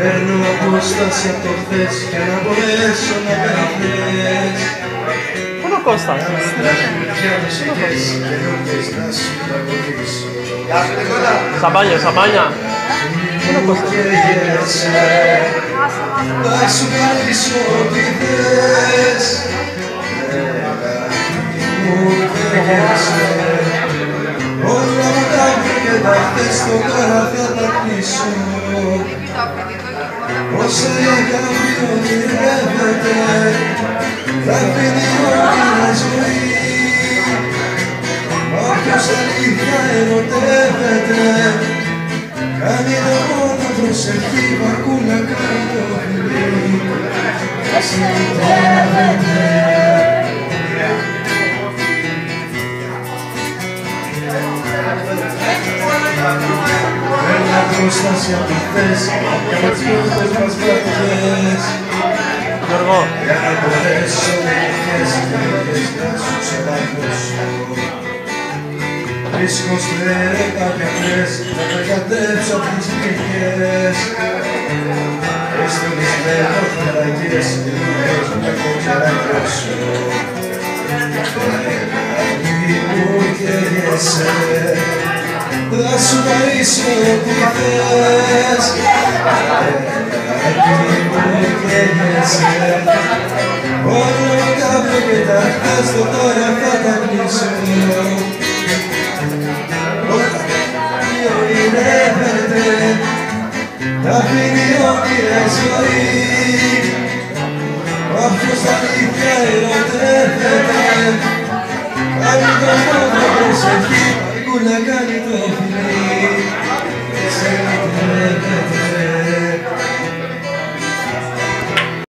Παίρνω απόσταση από το χθες για να μπορέσω να περνές. Πού είναι ο Κώστας? Σαμπάνια, σαμπάνια. Πού είναι ο Κώστας? Θα σου χαρίσω ό,τι θες. Μου καίγεσαι. Όλα μου τα βρήκε τα χθες στο κάρα θα τα κλείσω. Όσα η αγάπη ονειρεύεται θα φύγει όλη ζωή. Μα ποιος αλήθεια ερωτεύεται κάνει το μόνο προσευχή βαρκούλα κάνει το φιλί. Συνδεύεται. Παίρνω απόσταση από χθες για να τις πρώτες μας βραδιές. Γιώργο. Για να μπορέσω μερικές να σου ξεδαφώσω. Βρίσκω στρέφω κάποια χθες να τα κατέψω από τις πληγές. Έστω τις βλέπω χαραγές λίγες να κοκκερακώσω. Μου καίγεσαι. Θα σου χαρίσω ό,τι θες. Μου καίγεσαι. Όλα τα βρήκε τα χθες το τώρα θα τα κλείσω. Ό,τι ονειρεύεται θα φύγει όνειρα ζωή. Μα ποιος αλήθεια ερωτεύεται κάνει το μόνο προσευχή βαρκούλα κάνει